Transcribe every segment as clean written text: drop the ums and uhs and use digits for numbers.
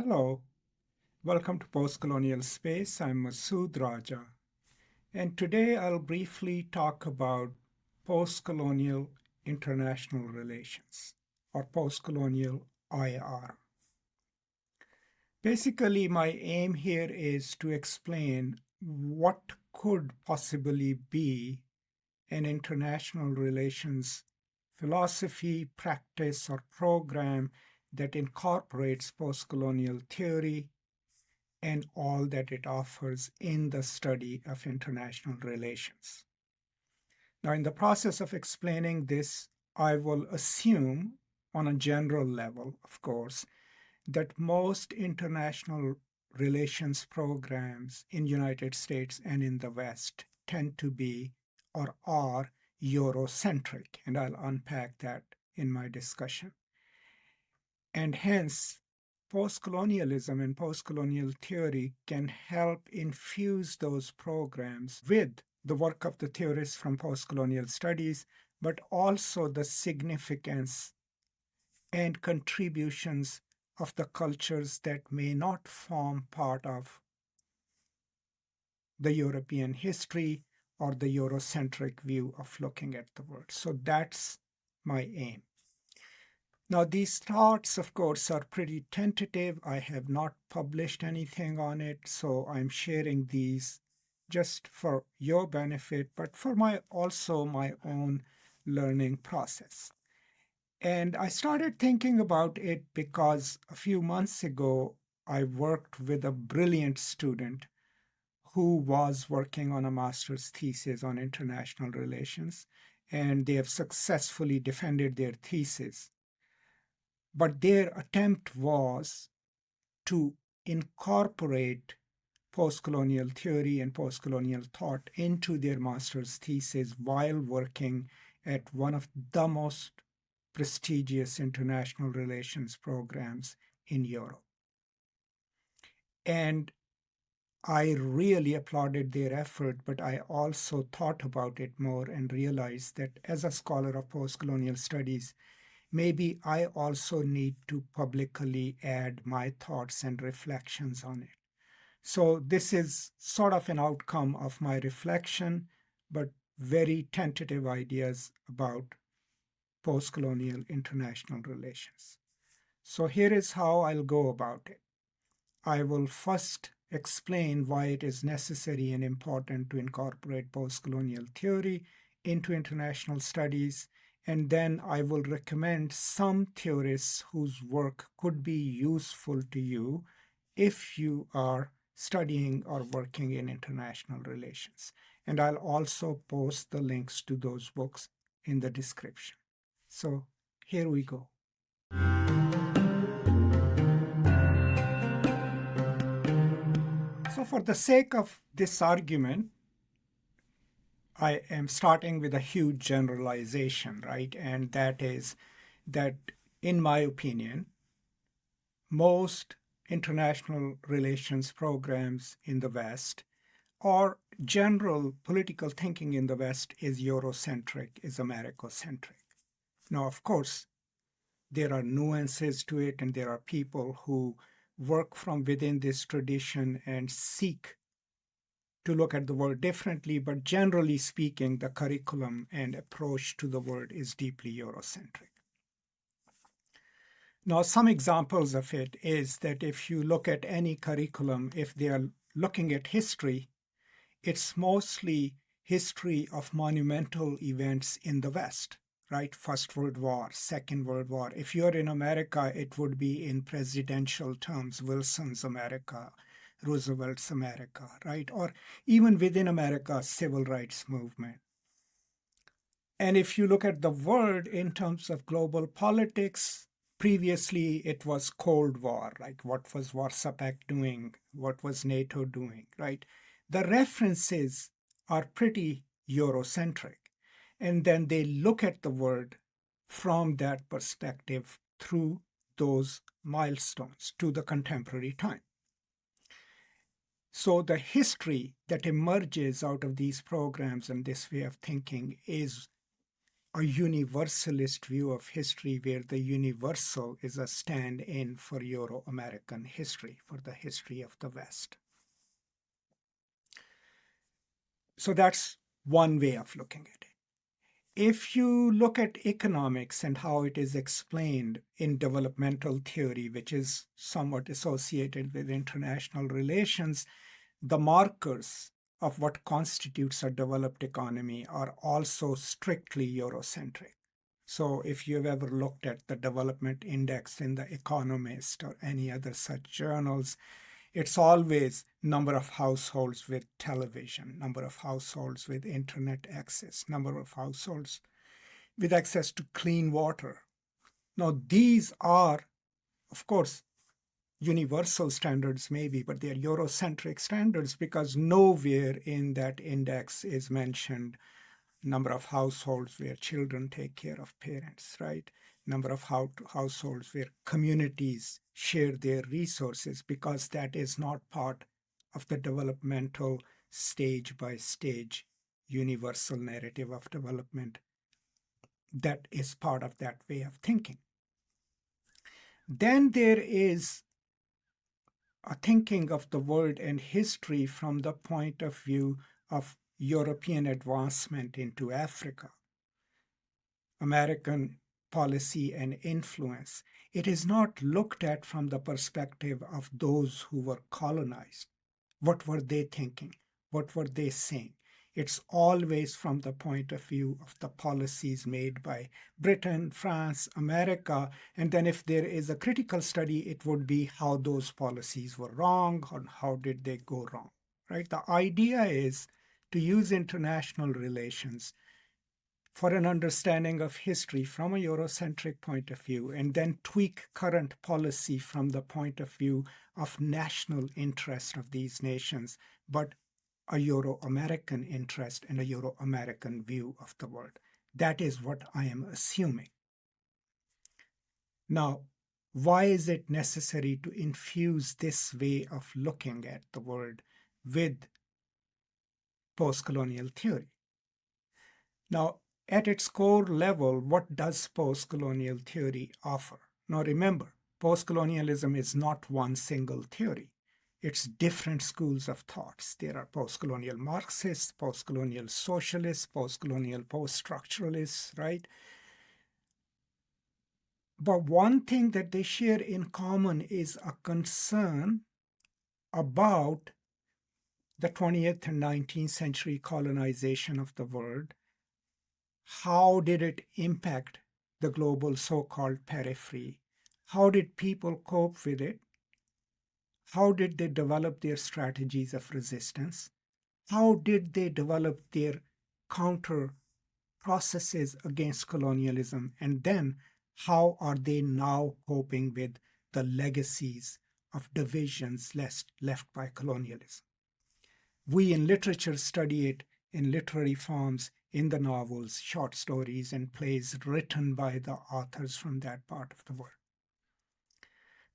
Hello, welcome to Postcolonial Space. I'm Masood Raja, and today I'll briefly talk about postcolonial international relations or postcolonial IR. Basically, my aim here is to explain what could possibly be an international relations philosophy, practice, or program that incorporates postcolonial theory and all that it offers in the study of international relations. Now, in the process of explaining this, I will assume, on a general level, of course, that most international relations programs in the United States and in the West tend to be or are Eurocentric, and I'll unpack that in my discussion. And hence, postcolonialism and postcolonial theory can help infuse those programs with the work of the theorists from postcolonial studies, but also the significance and contributions of the cultures that may not form part of the European history or the Eurocentric view of looking at the world. So that's my aim. Now, these thoughts, of course, are pretty tentative. I have not published anything on it, so I'm sharing these just for your benefit, but for also my own learning process. And I started thinking about it because a few months ago, I worked with a brilliant student who was working on a master's thesis on international relations, and they have successfully defended their thesis. But their attempt was to incorporate postcolonial theory and postcolonial thought into their master's thesis while working at one of the most prestigious international relations programs in Europe. And I really applauded their effort, but I also thought about it more and realized that as a scholar of postcolonial studies, maybe I also need to publicly add my thoughts and reflections on it. So this is sort of an outcome of my reflection, but very tentative ideas about postcolonial international relations. So here is how I'll go about it. I will first explain why it is necessary and important to incorporate postcolonial theory into international studies, and then I will recommend some theorists whose work could be useful to you if you are studying or working in international relations. And I'll also post the links to those books in the description. So here we go. So for the sake of this argument, I am starting with a huge generalization, right? And that is that, in my opinion, most international relations programs in the West or general political thinking in the West is Eurocentric, is Americocentric. Now, of course, there are nuances to it, and there are people who work from within this tradition and seek to look at the world differently, but generally speaking, the curriculum and approach to the world is deeply Eurocentric. Now, some examples of it is that if you look at any curriculum, if they are looking at history, it's mostly history of monumental events in the West, right? First World War, Second World War. If you're in America, it would be in presidential terms, Wilson's America, Roosevelt's America, right? Or even within America, civil rights movement. And if you look at the world in terms of global politics, previously it was Cold War, like what was Warsaw Pact doing? What was NATO doing, right? The references are pretty Eurocentric. And then they look at the world from that perspective through those milestones to the contemporary time. So the history that emerges out of these programs and this way of thinking is a universalist view of history where the universal is a stand-in for Euro-American history, for the history of the West. So that's one way of looking at it. If you look at economics and how it is explained in developmental theory, which is somewhat associated with international relations, the markers of what constitutes a developed economy are also strictly Eurocentric. So if you've ever looked at the development index in The Economist or any other such journals, it's always number of households with television, number of households with internet access, number of households with access to clean water. Now, these are, of course, universal standards maybe, but they're Eurocentric standards because nowhere in that index is mentioned number of households where children take care of parents, right? Number of households where communities share their resources, because that is not part of the developmental stage by stage universal narrative of development that is part of that way of thinking. Then there is a thinking of the world and history from the point of view of European advancement into Africa, American policy and influence. It is not looked at from the perspective of those who were colonized. What were they thinking? What were they saying? It's always from the point of view of the policies made by Britain, France, America. And then if there is a critical study, it would be how those policies were wrong or how did they go wrong, right? The idea is to use international relations for an understanding of history from a Eurocentric point of view, and then tweak current policy from the point of view of national interest of these nations, but a Euro-American interest and a Euro-American view of the world. That is what I am assuming. Now, why is it necessary to infuse this way of looking at the world with postcolonial theory? Now, at its core level, what does postcolonial theory offer? Now remember, postcolonialism is not one single theory. It's different schools of thoughts. There are postcolonial Marxists, postcolonial socialists, postcolonial post-structuralists, right? But one thing that they share in common is a concern about the 20th and 19th century colonization of the world. How did it impact the global so-called periphery? How did people cope with it? How did they develop their strategies of resistance? How did they develop their counter processes against colonialism? And then how are they now coping with the legacies of divisions left by colonialism? We in literature study it in literary forms, in the novels, short stories, and plays written by the authors from that part of the world.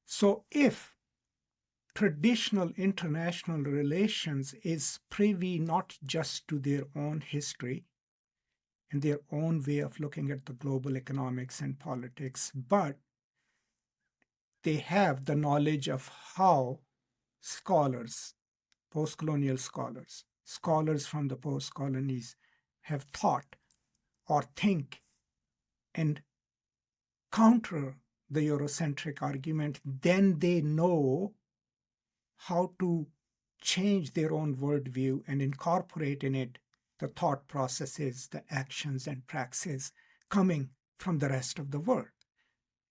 So if traditional international relations is privy not just to their own history and their own way of looking at the global economics and politics, but they have the knowledge of how scholars, postcolonial scholars, scholars from the post-colonies have thought or think and counter the Eurocentric argument, then they know how to change their own worldview and incorporate in it the thought processes, the actions and praxis coming from the rest of the world.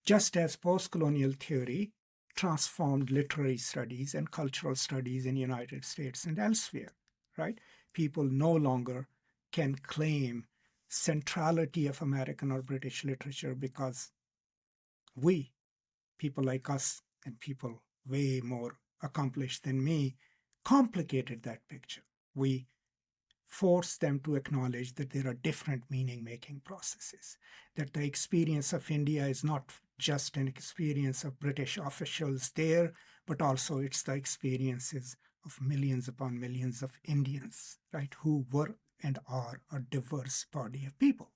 Just as postcolonial theory transformed literary studies and cultural studies in the United States and elsewhere, right? People no longer can claim centrality of American or British literature because we, people like us and people way more accomplished than me, complicated that picture. We force them to acknowledge that there are different meaning-making processes, that the experience of India is not just an experience of British officials there, but also it's the experiences of millions upon millions of Indians, right, who were and are a diverse body of people.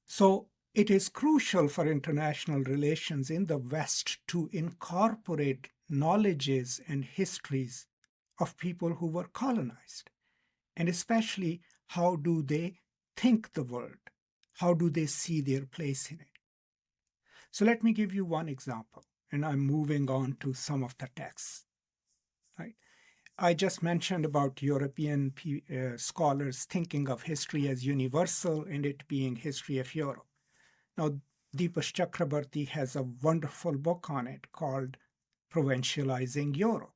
So it is crucial for international relations in the West to incorporate knowledges and histories of people who were colonized, and especially how do they think the world? How do they see their place in it? So let me give you one example, and I'm moving on to some of the texts. Right? I just mentioned about European scholars thinking of history as universal and it being history of Europe. Now, Deepesh Chakrabarty has a wonderful book on it called Provincializing Europe,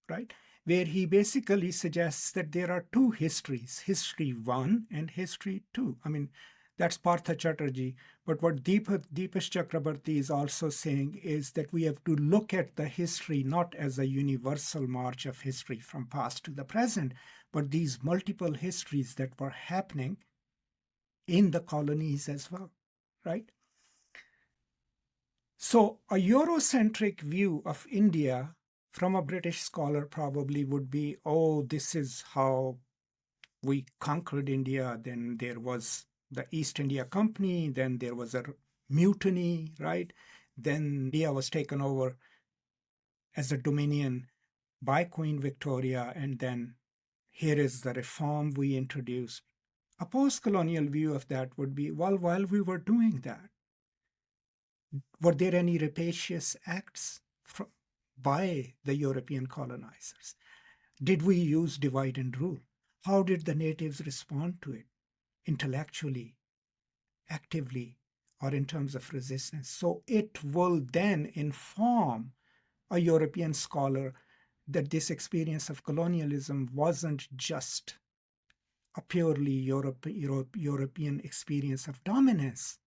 right? Where he basically suggests that there are two histories, history one and history two. I mean, that's Partha Chatterjee. But what Deepesh Chakrabarty is also saying is that we have to look at the history not as a universal march of history from past to the present, but these multiple histories that were happening in the colonies as well, right? So a Eurocentric view of India from a British scholar probably would be, oh, this is how we conquered India. Then there was the East India Company. Then there was a mutiny, right? Then India was taken over as a dominion by Queen Victoria. And then here is the reform we introduced. A post-colonial view of that would be, well, while we were doing that, were there any rapacious acts by the European colonizers? Did we use divide and rule? How did the natives respond to it? Intellectually, actively, or in terms of resistance? So it will then inform a European scholar that this experience of colonialism wasn't just a purely European experience of dominance,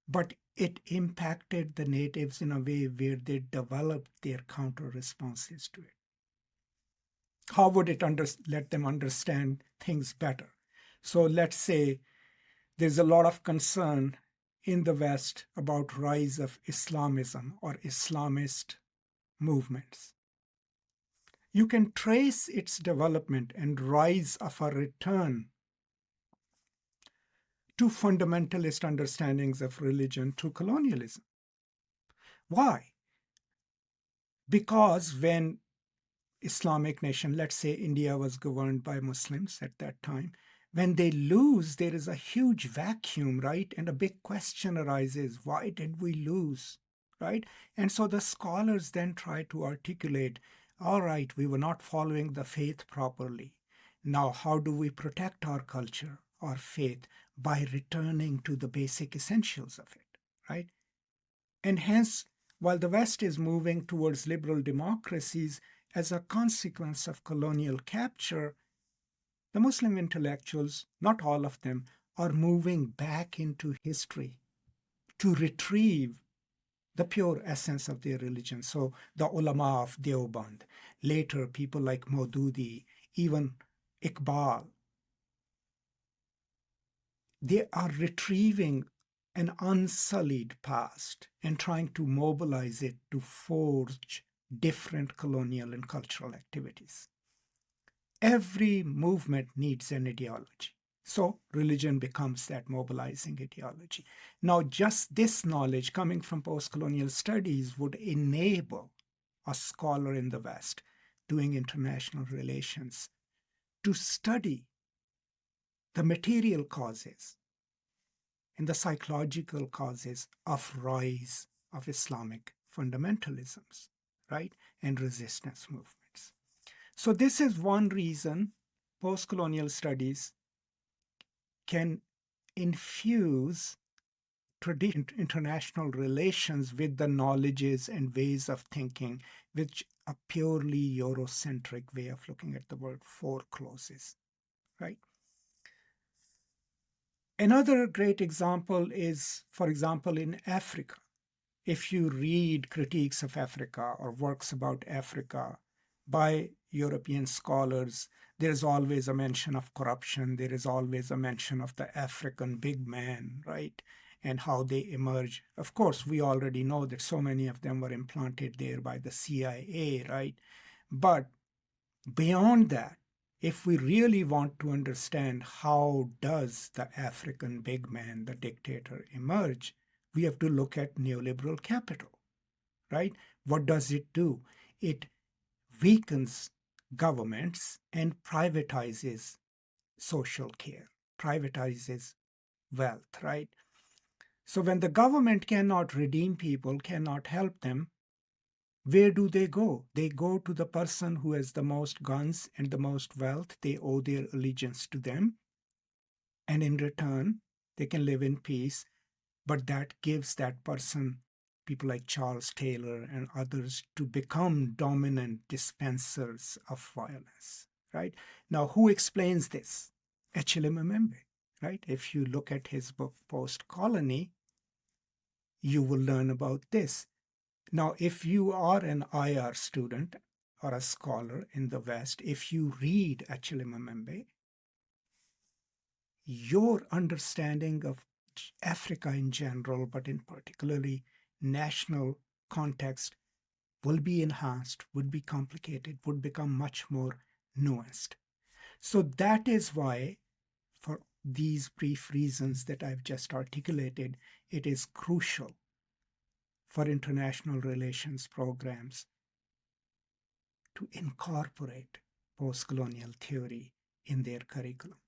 but it impacted the natives in a way where they developed their counter responses to it. How would it let them understand things better? So let's say there's a lot of concern in the West about rise of Islamism or Islamist movements. You can trace its development and rise of a return to fundamentalist understandings of religion through colonialism. Why? Because when Islamic nation, let's say India was governed by Muslims at that time, when they lose, there is a huge vacuum, right? And a big question arises, why did we lose, right? And so the scholars then try to articulate, all right, we were not following the faith properly. Now, how do we protect our culture, our faith, by returning to the basic essentials of it, right? And hence, while the West is moving towards liberal democracies as a consequence of colonial capture, the Muslim intellectuals, not all of them, are moving back into history to retrieve the pure essence of their religion. So the ulama of Deoband, later people like Maududi, even Iqbal, they are retrieving an unsullied past and trying to mobilize it to forge different colonial and cultural activities. Every movement needs an ideology. So religion becomes that mobilizing ideology. Now, just this knowledge coming from postcolonial studies would enable a scholar in the West doing international relations to study the material causes and the psychological causes of rise of Islamic fundamentalisms, right, and resistance movements. So this is one reason postcolonial studies can infuse international relations with the knowledges and ways of thinking which a purely Eurocentric way of looking at the world forecloses, right? Another great example is, for example, in Africa. If you read critiques of Africa or works about Africa by European scholars, there's always a mention of corruption. There is always a mention of the African big man, right? And how they emerge. Of course, we already know that so many of them were implanted there by the CIA, right? But beyond that, if we really want to understand how does the African big man, the dictator, emerge, we have to look at neoliberal capital, right? What does it do? It weakens governments and privatizes social care, privatizes wealth, right? So when the government cannot redeem people, cannot help them, where do they go? They go to the person who has the most guns and the most wealth. They owe their allegiance to them. And in return, they can live in peace. But that gives that person, people like Charles Taylor and others, to become dominant dispensers of violence, right? Now, who explains this? Achille Mbembe, right? If you look at his book, Post Colony, you will learn about this. Now, if you are an IR student or a scholar in the West, if you read Achille Mbembe, your understanding of Africa in general, but in particularly national context, will be enhanced, would be complicated, would become much more nuanced. So that is why, for these brief reasons that I've just articulated, it is crucial for international relations programs to incorporate post-colonial theory in their curriculum.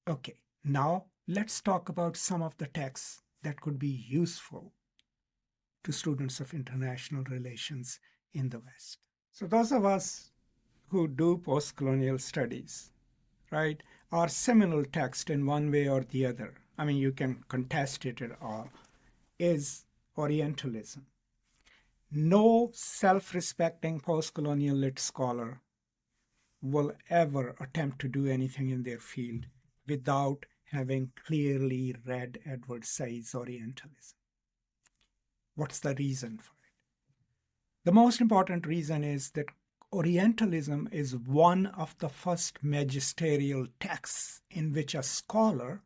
Okay, now let's talk about some of the texts that could be useful to students of international relations in the West. So those of us who do post-colonial studies, right, our seminal text in one way or the other, I mean, you can contest it at all, is Orientalism. No self-respecting post-colonial lit scholar will ever attempt to do anything in their field without having clearly read Edward Said's Orientalism. What's the reason for it? The most important reason is that Orientalism is one of the first magisterial texts in which a scholar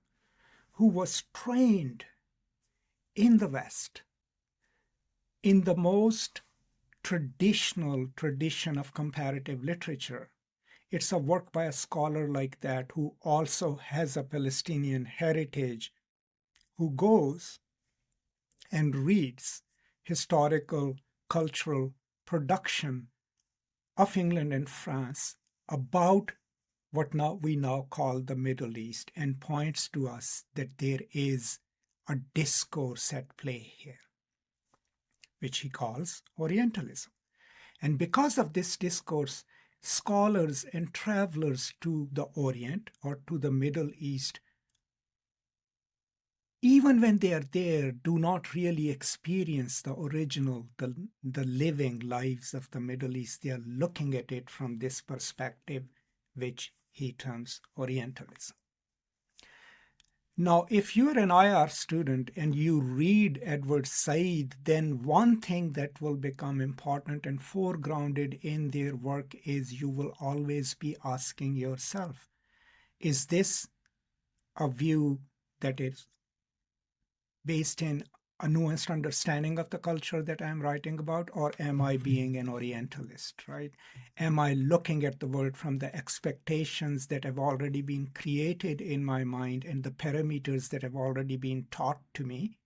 who was trained in the West, in the most traditional tradition of comparative literature. It's a work by a scholar like that who also has a Palestinian heritage, who goes and reads historical, cultural production of England and France about what we now call the Middle East, and points to us that there is a discourse at play here, which he calls Orientalism. And because of this discourse, scholars and travelers to the Orient or to the Middle East, even when they are there, do not really experience the original, the living lives of the Middle East. They are looking at it from this perspective, which he terms Orientalism. Now, if you're an IR student and you read Edward Said, then one thing that will become important and foregrounded in their work is you will always be asking yourself, is this a view that is based in a nuanced understanding of the culture that I'm writing about, or am I being an Orientalist, right? Am I looking at the world from the expectations that have already been created in my mind and the parameters that have already been taught to me?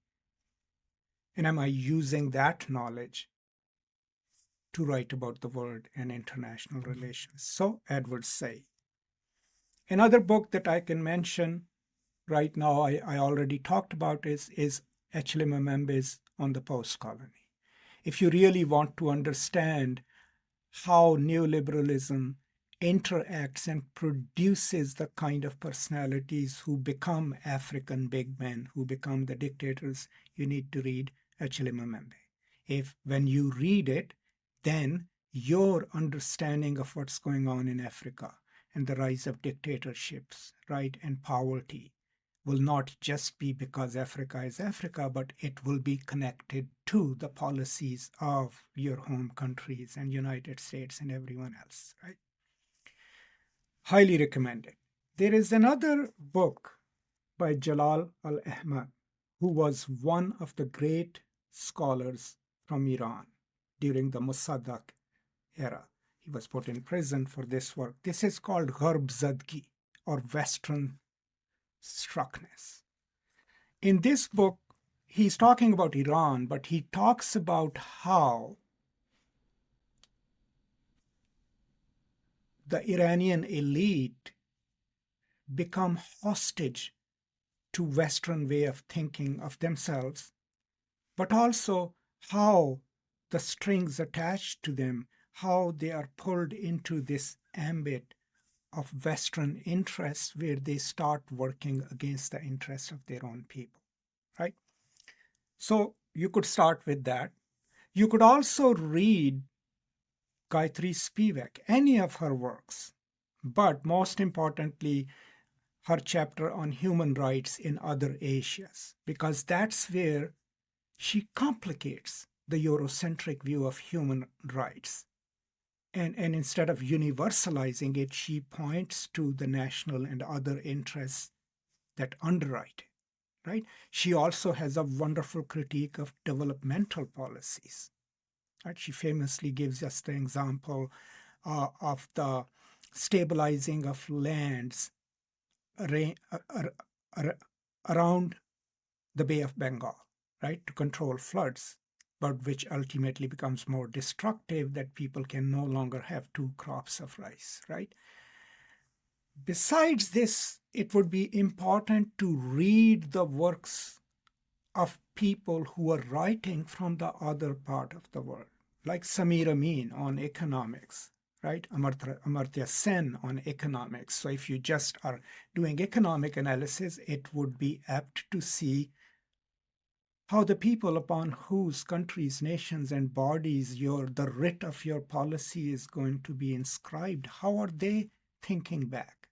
And am I using that knowledge to write about the world and international relations? So Edward Said. Another book that I can mention right now, I already talked about is Achille Mbembe's On the Post-Colony. If you really want to understand how neoliberalism interacts and produces the kind of personalities who become African big men, who become the dictators, you need to read Achille Mbembe. When you read it, then your understanding of what's going on in Africa and the rise of dictatorships, right, and poverty will not just be because Africa is Africa, but it will be connected to the policies of your home countries and United States and everyone else, right? Highly recommended. There is another book by Jalal al-Ahmad, who was one of the great scholars from Iran during the Mossadegh era. He was put in prison for this work. This is called Gharb-Zadgi, or Western struckness. In this book, he's talking about Iran, but he talks about how the Iranian elite become hostage to Western way of thinking of themselves, but also how the strings attached to them, how they are pulled into this ambit of Western interests where they start working against the interests of their own people, right? So you could start with that. You could also read Gayatri Spivak, any of her works, but most importantly, her chapter on human rights in other Asias, because that's where she complicates the Eurocentric view of human rights. And instead of universalizing it, she points to the national and other interests that underwrite it, right? She also has a wonderful critique of developmental policies. Right? She famously gives us the example of the stabilizing of lands around the Bay of Bengal, right, to control floods, but which ultimately becomes more destructive, that people can no longer have 2 crops of rice, right? Besides this, it would be important to read the works of people who are writing from the other part of the world, like Samir Amin on economics, right? Amartya Sen on economics. So if you just are doing economic analysis, it would be apt to see how the people upon whose countries, nations, and bodies the writ of your policy is going to be inscribed, how are they thinking back?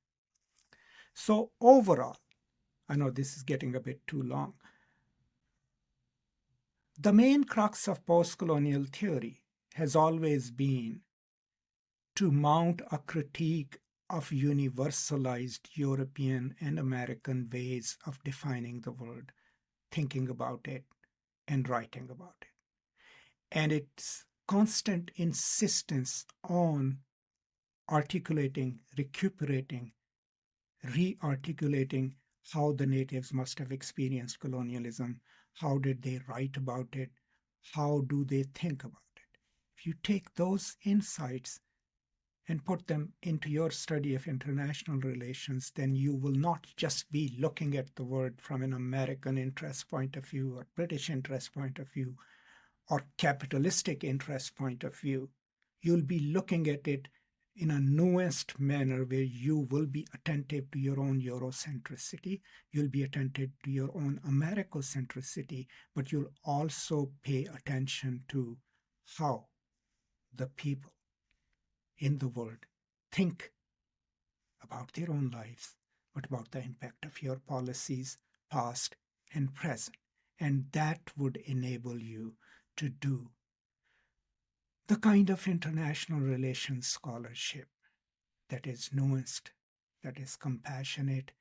So overall, I know this is getting a bit too long. The main crux of postcolonial theory has always been to mount a critique of universalized European and American ways of defining the world, thinking about it, and writing about it. And its constant insistence on articulating, recuperating, re-articulating how the natives must have experienced colonialism, how did they write about it, how do they think about it. If you take those insights and put them into your study of international relations, then you will not just be looking at the world from an American interest point of view or British interest point of view or capitalistic interest point of view. You'll be looking at it in a nuanced manner where you will be attentive to your own Eurocentricity, you'll be attentive to your own Americocentricity, but you'll also pay attention to how the people in the world think about their own lives, but about the impact of your policies, past and present. And that would enable you to do the kind of international relations scholarship that is nuanced, that is compassionate,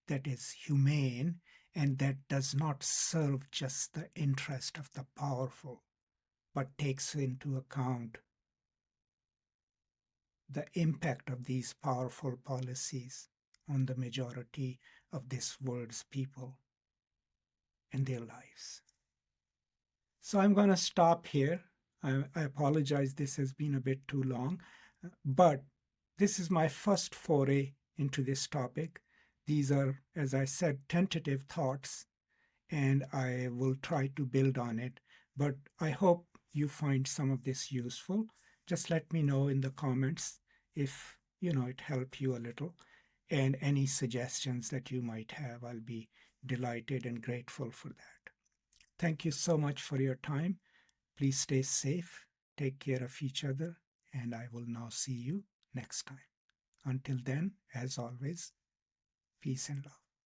that is humane, and that does not serve just the interest of the powerful, but takes into account the impact of these powerful policies on the majority of this world's people and their lives. So I'm going to stop here. I apologize, this has been a bit too long, but this is my first foray into this topic. These are, as I said, tentative thoughts, and I will try to build on it, but I hope you find some of this useful. Just let me know in the comments if it helped you a little, and any suggestions that you might have. I'll be delighted and grateful for that. Thank you so much for your time. Please stay safe, take care of each other, and I will now see you next time. Until then, as always, peace and love.